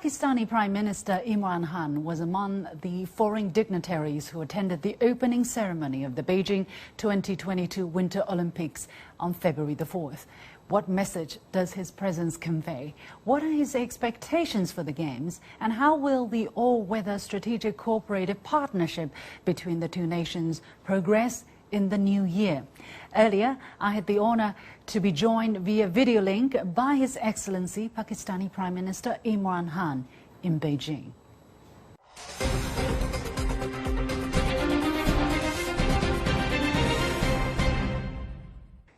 Pakistani Prime Minister Imran was among the foreign dignitaries who attended the opening ceremony of the Beijing 2022 Winter Olympics on February the 4th. What message does his presence convey? What are his expectations for the Games? And how will the all-weather strategic cooperative partnership between the two nations progress in the new year? Earlier, I had the honor to be joined via video link by His Excellency Pakistani Prime Minister Imran Khan in Beijing.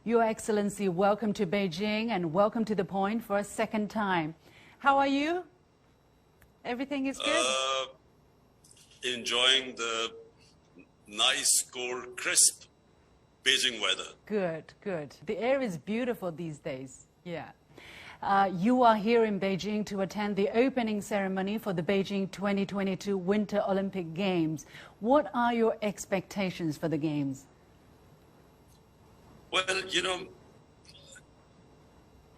Your Excellency, welcome to Beijing and welcome to The Point for a second time. How are you? Everything is good? Enjoying the nice, cold, crisp Beijing weather. Good, good. The air is beautiful these days. Yeah. You are here in Beijing to attend the opening ceremony for the Beijing 2022 Winter Olympic Games. What are your expectations for the Games? Well,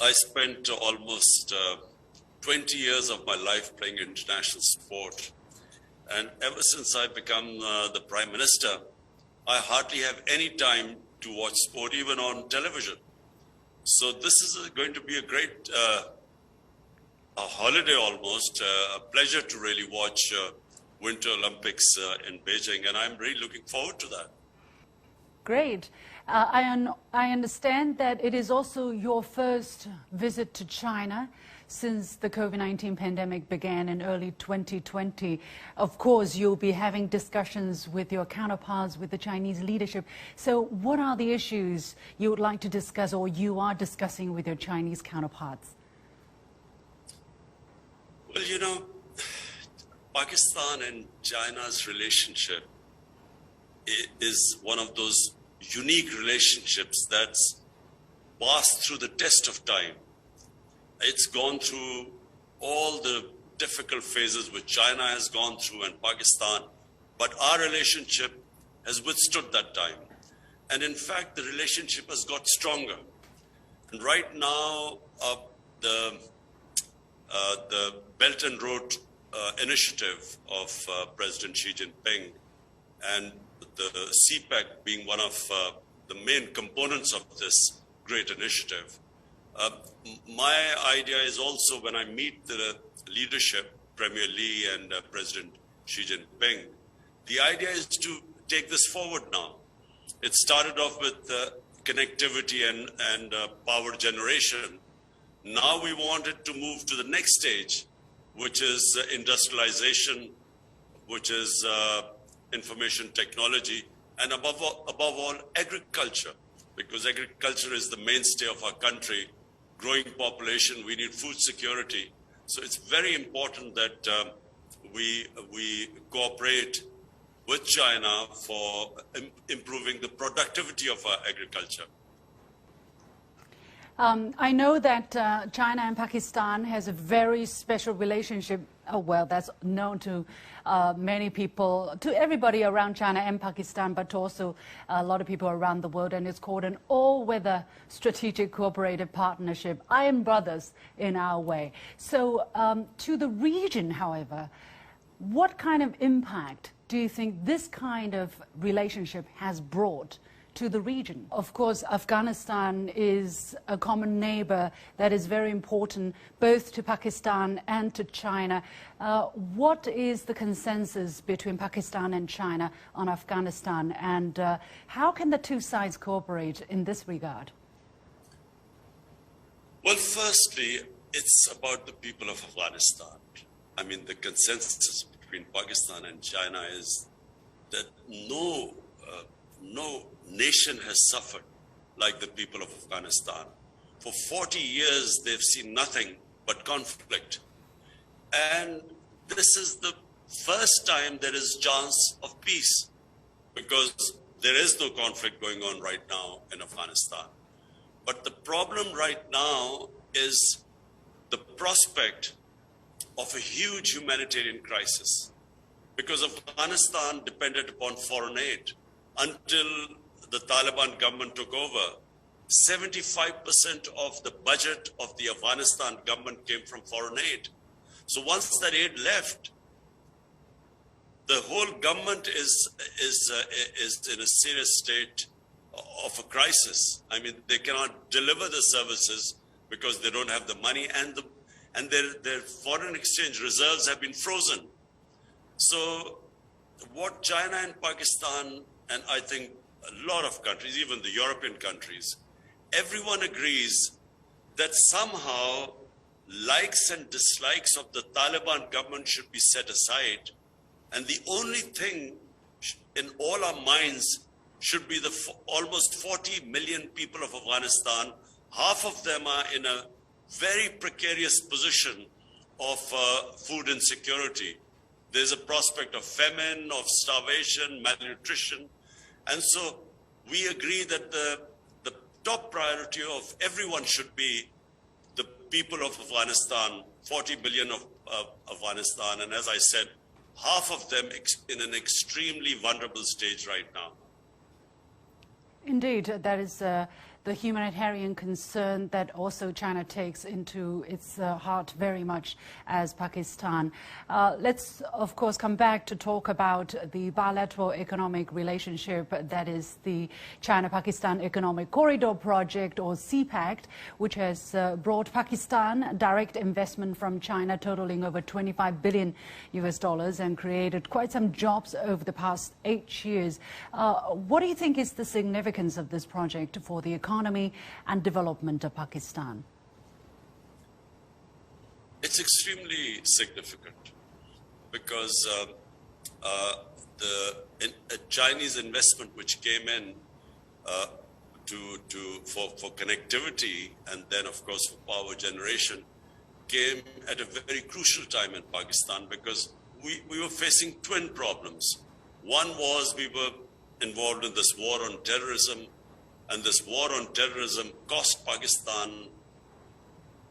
I spent almost 20 years of my life playing international sport. And ever since I become the Prime Minister, I hardly have any time to watch sport, even on television. So this is going to be a great a holiday almost, a pleasure to really watch Winter Olympics in Beijing. And I'm really looking forward to that. Great. I understand that it is also your first visit to China since the COVID-19 pandemic began in early 2020. Of course, you'll be having discussions with your counterparts, with the Chinese leadership. So what are the issues you would like to discuss or you are discussing with your Chinese counterparts? Well, Pakistan and China's relationship is one of those unique relationships that's passed through the test of time. It's gone through all the difficult phases which China has gone through and Pakistan, but our relationship has withstood that time. And in fact, the relationship has got stronger. And right now, the Belt and Road initiative of President Xi Jinping and the CPEC being one of the main components of this great initiative. My idea is also when I meet the leadership, Premier Li and President Xi Jinping, the idea is to take this forward now. It started off with connectivity and power generation. Now we wanted to move to the next stage, which is industrialization, which is information technology, and above all, agriculture, because agriculture is the mainstay of our country. Growing population, we need food security. So it's very important that we cooperate with China for improving the productivity of our agriculture. I know that China and Pakistan has a very special relationship. Oh, well, that's known to many people, to everybody around China and Pakistan, but also a lot of people around the world. And it's called an all-weather strategic cooperative partnership, iron brothers in our way. So to the region, however, what kind of impact do you think this kind of relationship has brought to the region? Of course, Afghanistan is a common neighbor that is very important both to Pakistan and to China. What is the consensus between Pakistan and China on Afghanistan, and how can the two sides cooperate in this regard? Well, firstly, it's about the people of Afghanistan. I mean, the consensus between Pakistan and China is that no nation has suffered like the people of Afghanistan. For 40 years, they've seen nothing but conflict. And this is the first time there is chance of peace, because there is no conflict going on right now in Afghanistan. But the problem right now is the prospect of a huge humanitarian crisis, because Afghanistan depended upon foreign aid. Until the Taliban government took over, 75% of the budget of the Afghanistan government came from foreign aid. So once that aid left, the whole government is in a serious state of a crisis. I mean, they cannot deliver the services because they don't have the money, and their foreign exchange reserves have been frozen. So what China and Pakistan, and I think a lot of countries, even the European countries, everyone agrees that somehow likes and dislikes of the Taliban government should be set aside. And the only thing in all our minds should be the almost 40 million people of Afghanistan. Half of them are in a very precarious position of food insecurity. There's a prospect of famine, of starvation, malnutrition. And so we agree that the top priority of everyone should be the people of Afghanistan, 40 million of Afghanistan. And as I said, half of them in an extremely vulnerable stage right now. Indeed, that is the humanitarian concern that also China takes into its heart very much as Pakistan. Let's, of course, come back to talk about the bilateral economic relationship that is the China-Pakistan Economic Corridor Project, or CPEC, which has brought Pakistan direct investment from China totaling over $25 billion and created quite some jobs over the past 8 years. What do you think is the significance of this project for the economy and development of Pakistan? It's extremely significant because the Chinese investment which came in for connectivity and then of course for power generation came at a very crucial time in Pakistan, because we were facing twin problems. One was we were involved in this war on terrorism, and this war on terrorism cost Pakistan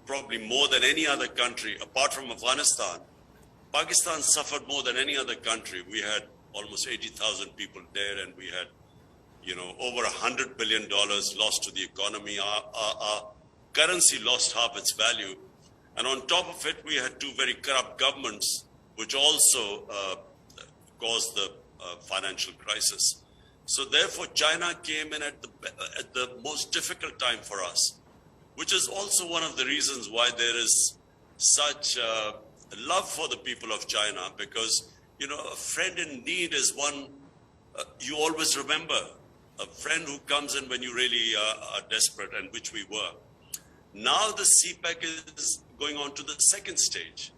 probably more than any other country, apart from Afghanistan. Pakistan suffered more than any other country. We had almost 80,000 people there, and we had, over $100 billion lost to the economy. Our currency lost half its value. And on top of it, we had two very corrupt governments, which also caused the financial crisis. So therefore, China came in at the most difficult time for us, which is also one of the reasons why there is such love for the people of China, because, a friend in need is one you always remember, a friend who comes in when you really are desperate, and which we were. Now the CPEC is going on to the second stage.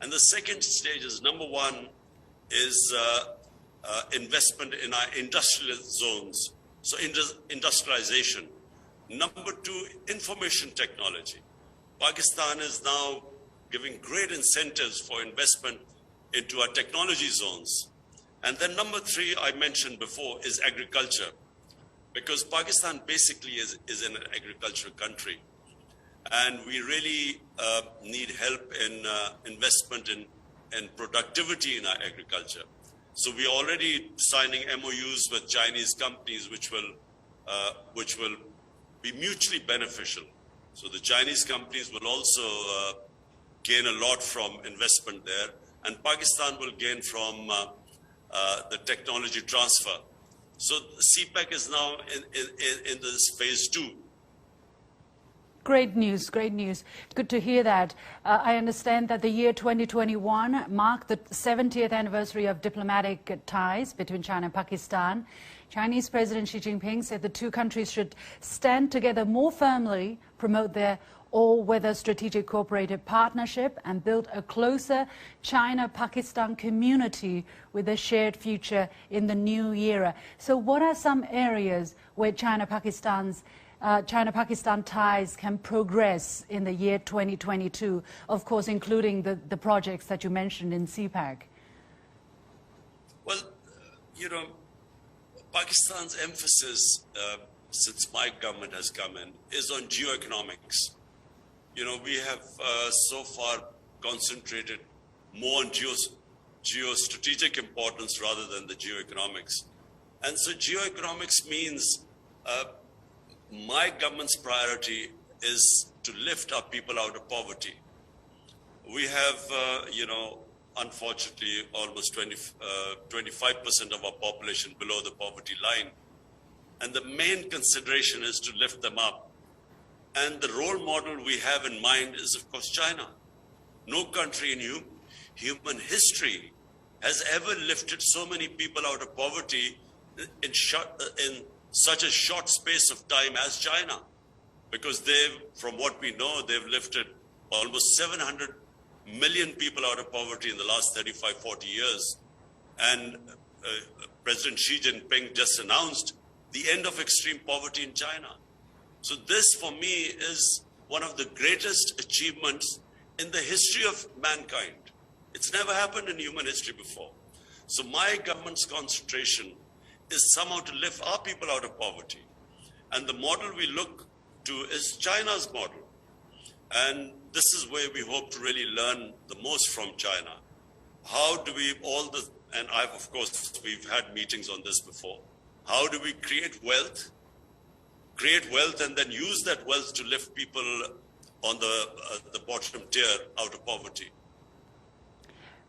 And the second stage is, number one, is investment in our industrial zones, so industrialization. Number two, information technology. Pakistan is now giving great incentives for investment into our technology zones. And then number three, I mentioned before, is agriculture, because Pakistan basically is an agricultural country. And we really need help in investment in productivity in our agriculture. So we are already signing MOUs with Chinese companies which will be mutually beneficial. So the Chinese companies will also gain a lot from investment there, and Pakistan will gain from the technology transfer. So CPEC is now in this phase 2. Great news, great news. Good to hear that. I understand that the year 2021 marked the 70th anniversary of diplomatic ties between China and Pakistan. Chinese President Xi Jinping said the two countries should stand together more firmly, promote their all-weather strategic cooperative partnership, and build a closer China-Pakistan community with a shared future in the new era. So what are some areas where China-Pakistan ties can progress in the year 2022, of course, including the projects that you mentioned in CPEC? Well, Pakistan's emphasis, since my government has come in, is on geoeconomics. We have so far concentrated more on geostrategic importance rather than the geoeconomics. And so geoeconomics means my government's priority is to lift our people out of poverty. We have, unfortunately, almost 25% of our population below the poverty line. And the main consideration is to lift them up. And the role model we have in mind is, of course, China. No country in human history has ever lifted so many people out of poverty in such a short space of time as China. Because from what we know, they've lifted almost 700 million people out of poverty in the last 35, 40 years. And President Xi Jinping just announced the end of extreme poverty in China. So this, for me, is one of the greatest achievements in the history of mankind. It's never happened in human history before. So my government's concentration is somehow to lift our people out of poverty. And the model we look to is China's model. And this is where we hope to really learn the most from China. How do we and of course, we've had meetings on this before. How do we create wealth and then use that wealth to lift people on the bottom tier out of poverty?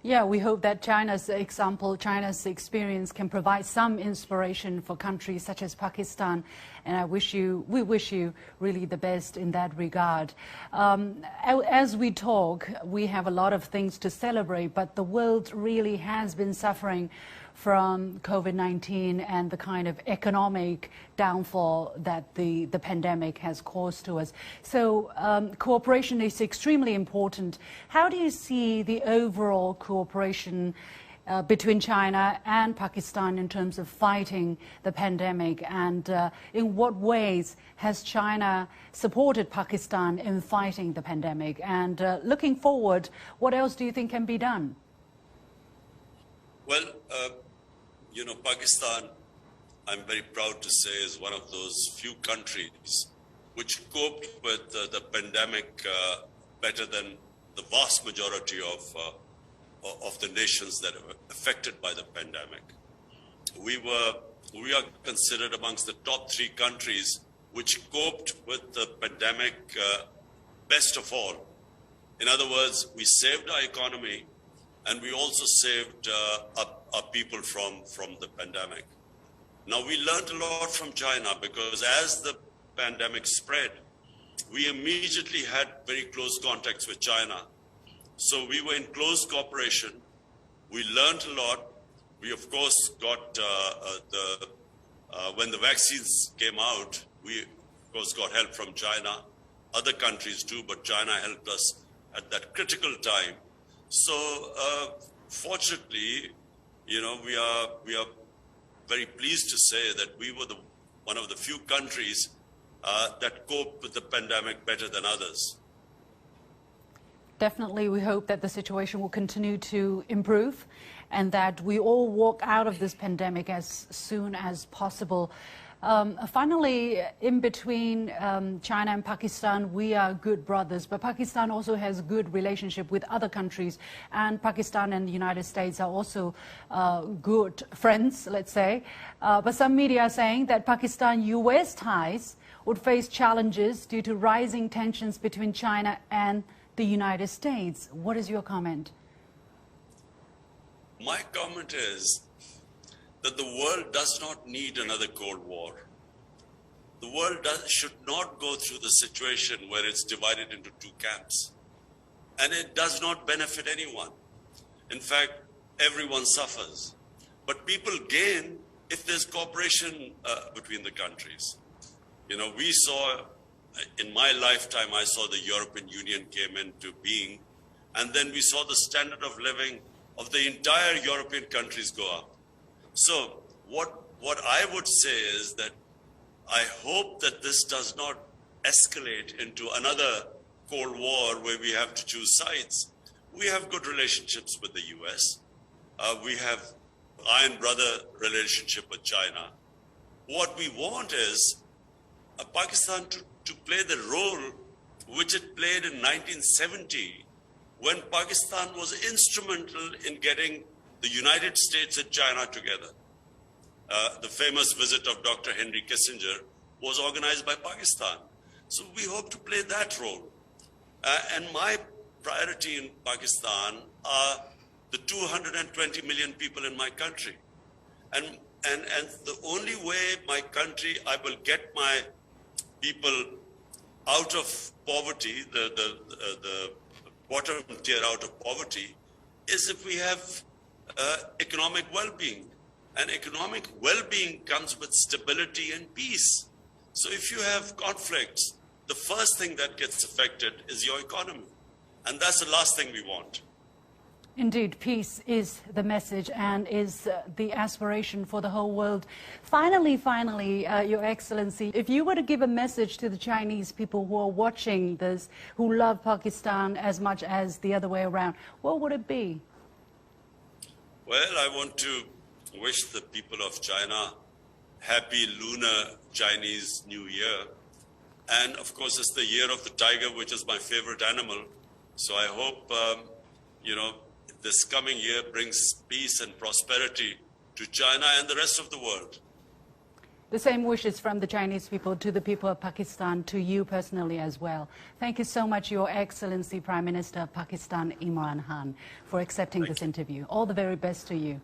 Yeah, we hope that China's example, China's experience can provide some inspiration for countries such as Pakistan. And we wish you really the best in that regard. As we talk, we have a lot of things to celebrate, but the world really has been suffering from COVID-19 and the kind of economic downfall that the pandemic has caused to us. So cooperation is extremely important. How do you see the overall cooperation between China and Pakistan in terms of fighting the pandemic, and in what ways has China supported Pakistan in fighting the pandemic? And looking forward, what else do you think can be done? Well, Pakistan, I'm very proud to say, is one of those few countries which coped with the pandemic better than the vast majority of the nations that were affected by the pandemic. We are considered amongst the top 3 countries which coped with the pandemic best of all. In other words, we saved our economy, and we also saved our people from the pandemic. Now, we learned a lot from China, because as the pandemic spread, we immediately had very close contacts with China. So we were in close cooperation. We learned a lot. We, of course, got when the vaccines came out, we, of course, got help from China. Other countries too, but China helped us at that critical time. So fortunately, we are very pleased to say that we were one of the few countries that coped with the pandemic better than others. Definitely, we hope that the situation will continue to improve and that we all walk out of this pandemic as soon as possible. Finally, in between China and Pakistan, we are good brothers, but Pakistan also has a good relationship with other countries, and Pakistan and the United States are also good friends, let's say. But some media are saying that Pakistan-US ties would face challenges due to rising tensions between China and the United States. What is your comment? My comment is that the world does not need another Cold War. The world should not go through the situation where it's divided into 2 camps. And it does not benefit anyone. In fact, everyone suffers. But people gain if there's cooperation between the countries. We saw, in my lifetime, I saw the European Union came into being, and then we saw the standard of living of the entire European countries go up. So what I would say is that I hope that this does not escalate into another Cold War where we have to choose sides. We have good relationships with the US. We have iron brother relationship with China. What we want is Pakistan to play the role which it played in 1970, when Pakistan was instrumental in getting the United States and China together. The famous visit of Dr. Henry Kissinger was organized by Pakistan. So we hope to play that role. And my priority in Pakistan are the 220 million people in my country. And the only way my country, I will get my people out of poverty, the bottom tier out of poverty, is if we have economic well-being. And economic well-being comes with stability and peace. So if you have conflicts, the first thing that gets affected is your economy. And that's the last thing we want. Indeed, peace is the message and is the aspiration for the whole world. Finally, Your Excellency, if you were to give a message to the Chinese people who are watching this, who love Pakistan as much as the other way around, what would it be? Well, I want to wish the people of China happy lunar Chinese New Year. And of course, it's the year of the tiger, which is my favorite animal. So I hope, this coming year brings peace and prosperity to China and the rest of the world. The same wishes from the Chinese people to the people of Pakistan, to you personally as well. Thank you so much, Your Excellency, Prime Minister of Pakistan, Imran Khan, for accepting this interview. All the very best to you.